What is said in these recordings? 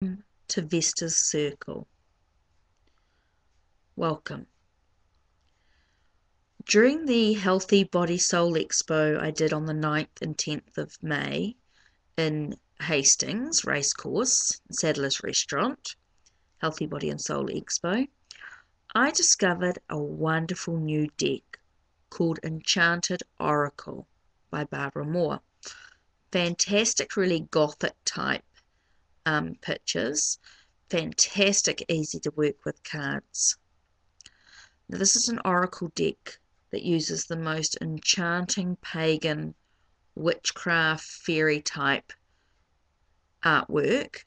To Vesta's Circle. Welcome. During the Healthy Body Soul Expo I did on the 9th and 10th of May in Hastings Racecourse, Saddler's Restaurant, Healthy Body and Soul Expo, I discovered a wonderful new deck called Enchanted Oracle by Barbara Moore. Fantastic, really gothic type pictures. Fantastic, easy to work with cards. Now, this is an oracle deck that uses the most enchanting pagan witchcraft fairy type artwork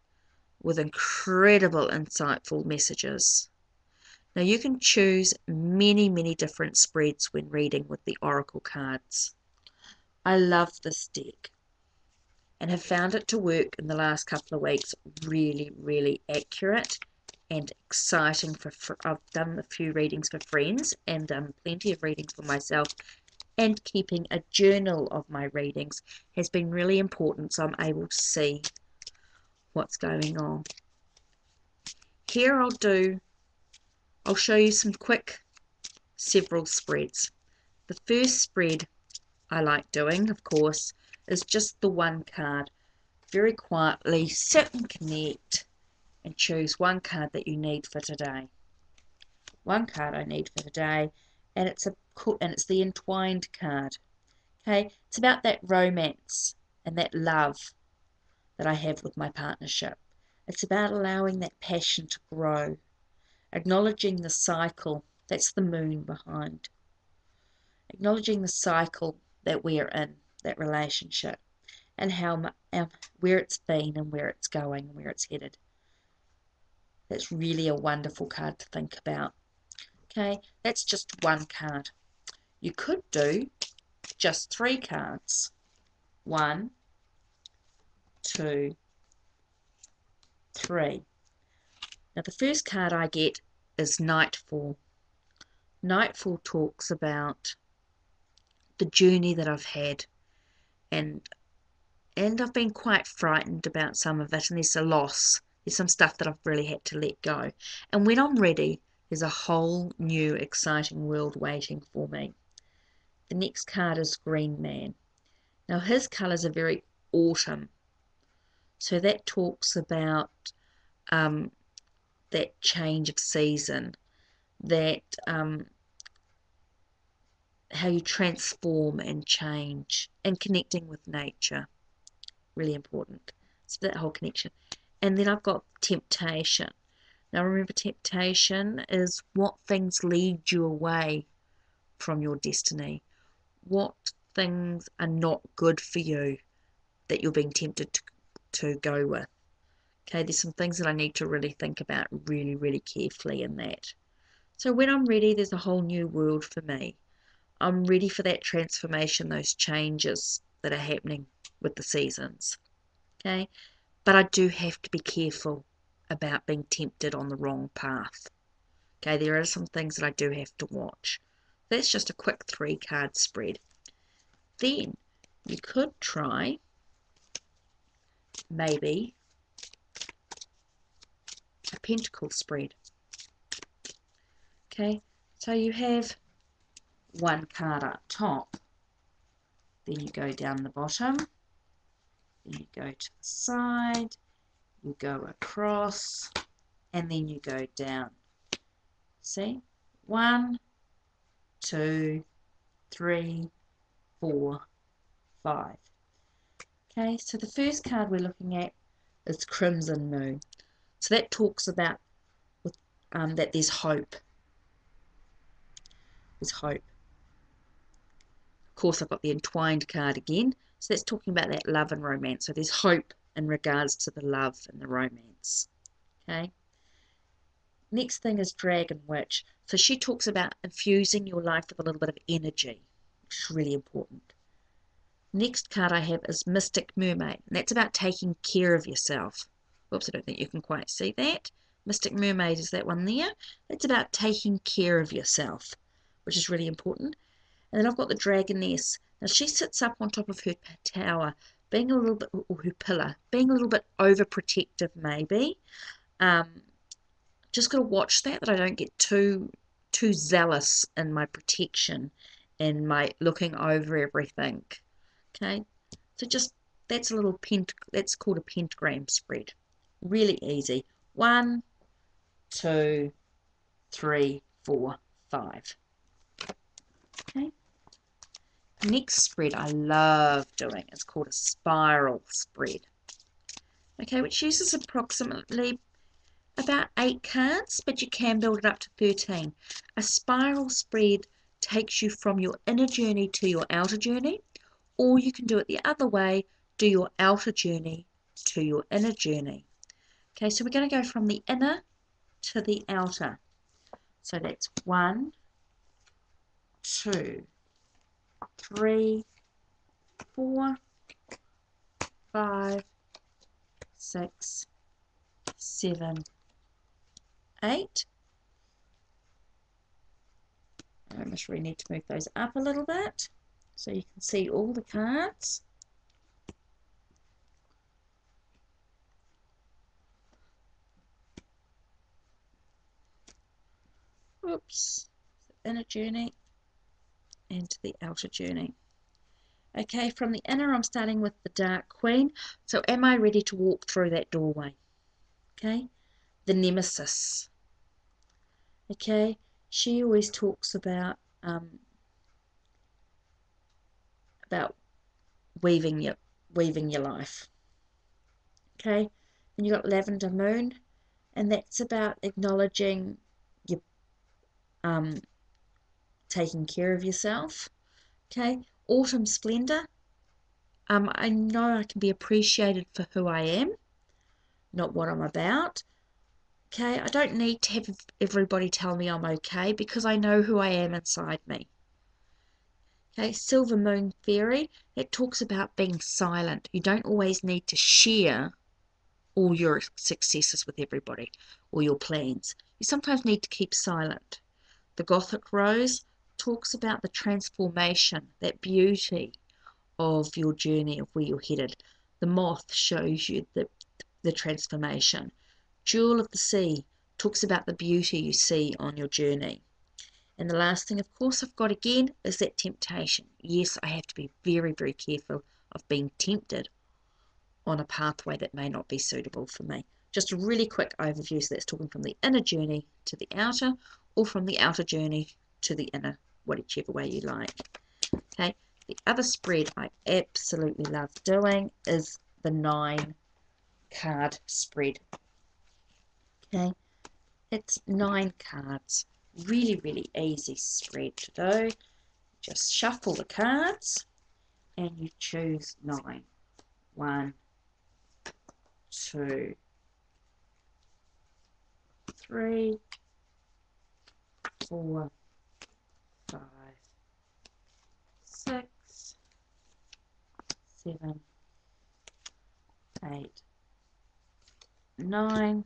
with incredible insightful messages. Now you can choose many different spreads when reading with the oracle cards. I love this deck and have found it to work in the last couple of weeks. Really accurate and exciting. I've done a few readings for friends and plenty of readings for myself, and keeping a journal of my readings has been really important, so I'm able to see what's going on. Here I'll show you some quick several spreads. The first spread I like doing, of course, is just the one card. Very quietly sit and connect and choose one card that you need for today. One card I need for today, and it's the entwined card. Okay, it's about that romance and that love that I have with my partnership. It's about allowing that passion to grow, acknowledging the cycle. That's the moon behind. Acknowledging the cycle that we're in, that relationship, and where it's been and where it's going and where it's headed. That's really a wonderful card to think about. Okay, that's just one card. You could do just 3 cards. 1, 2, 3. Now the first card I get is Nightfall. Nightfall talks about the journey that I've had, and I've been quite frightened about some of it, and there's a loss. There's some stuff that I've really had to let go. And when I'm ready, there's a whole new exciting world waiting for me. The next card is Green Man. Now his colours are very autumn. So that talks about that change of season, that how you transform and change, and connecting with nature. Really important. So that whole connection. And then I've got Temptation. Now remember, temptation is what things lead you away from your destiny. What things are not good for you that you're being tempted to go with. Okay, there's some things that I need to really think about really carefully in that. So when I'm ready, there's a whole new world for me. I'm ready for that transformation, those changes that are happening with the seasons. Okay, but I do have to be careful about being tempted on the wrong path. Okay, there are some things that I do have to watch. That's just a quick 3 card spread. Then you could try maybe a pentacle spread. Okay, so you have one card up top, then you go down the bottom, then you go to the side, you go across, and then you go down. See? 1, 2, 3, 4, 5. Okay, so the first card we're looking at is Crimson Moon. So that talks about that there's hope. There's hope. Of course, I've got the entwined card again. So that's talking about that love and romance. So there's hope in regards to the love and the romance. Okay. Next thing is Dragon Witch. So she talks about infusing your life with a little bit of energy, which is really important. Next card I have is Mystic Mermaid, and that's about taking care of yourself. Oops, I don't think you can quite see that. Mystic Mermaid is that one there. It's about taking care of yourself, which is really important. And then I've got the Dragoness. Now she sits up on top of her tower, being a little bit, or her pillar, being a little bit overprotective maybe. Just got to watch that I don't get too zealous in my protection and my looking over everything. Okay, so just that's a little that's called a pentagram spread. Really easy. 1, 2, 3, 4, 5. Okay. Next spread I love doing is called a spiral spread. Okay, which uses approximately about 8 cards, but you can build it up to 13. A spiral spread takes you from your inner journey to your outer journey, or you can do it the other way, do your outer journey to your inner journey. Okay, so we're going to go from the inner to the outer. So that's 1, 2, 3, 4, 5, 6, 7, 8. I must really need to move those up a little bit so you can see all the cards. Oops, the inner journey and to the outer journey. Okay, from the inner I'm starting with the Dark Queen. So am I ready to walk through that doorway? Okay, the Nemesis. Okay, she always talks about weaving your life. Okay, and you got Lavender Moon, and that's about acknowledging your taking care of yourself. Okay, Autumn Splendor. I know I can be appreciated for who I am, not what I'm about. Okay, I don't need to have everybody tell me I'm okay because I know who I am inside me. Okay, Silver Moon Fairy, it talks about being silent. You don't always need to share all your successes with everybody or your plans. You sometimes need to keep silent. The Gothic Rose talks about the transformation, that beauty of your journey, of where you're headed. The Moth shows you the transformation. Jewel of the Sea talks about the beauty you see on your journey. And the last thing, of course, I've got again is that temptation. Yes, I have to be very, very careful of being tempted on a pathway that may not be suitable for me. Just a really quick overview. So that's talking from the inner journey to the outer, or from the outer journey to the inner, whichever way you like. Okay. The other spread I absolutely love doing is the 9 card spread. Okay. It's 9 cards. Really, really easy spread to do. Just shuffle the cards and you choose 9. 1, 2, 3, 4, 5, 6, 7, 8, 9.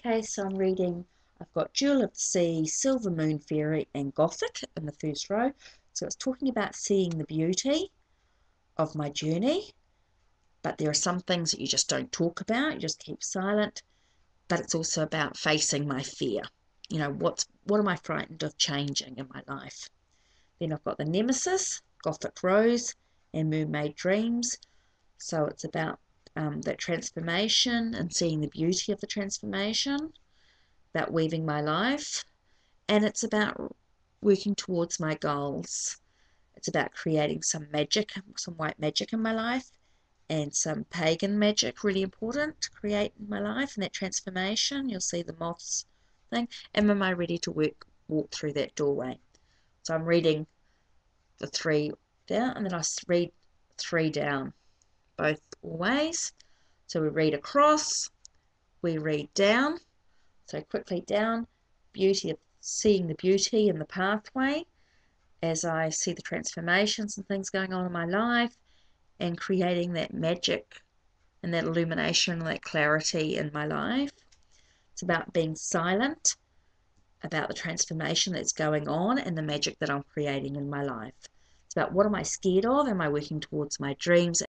Okay, so I'm reading, I've got Jewel of the Sea, Silver Moon Fairy, and Gothic in the first row. So it's talking about seeing the beauty of my journey, but there are some things that you just don't talk about, you just keep silent. But it's also about facing my fear. You know, what am I frightened of changing in my life? Then I've got the Nemesis, Gothic Rose, and Mermaid Dreams. So it's about that transformation and seeing the beauty of the transformation, about weaving my life, and it's about working towards my goals. It's about creating some magic, some white magic in my life, and some pagan magic, really important to create in my life, and that transformation. You'll see the moths thing. And am I ready to walk through that doorway? So I'm reading the 3 down, and then I read 3 down both ways. So we read across, we read down. So quickly down, beauty of seeing the beauty in the pathway as I see the transformations and things going on in my life, and creating that magic and that illumination and that clarity in my life. It's about being silent, about the transformation that's going on and the magic that I'm creating in my life. It's about what am I scared of? Am I working towards my dreams?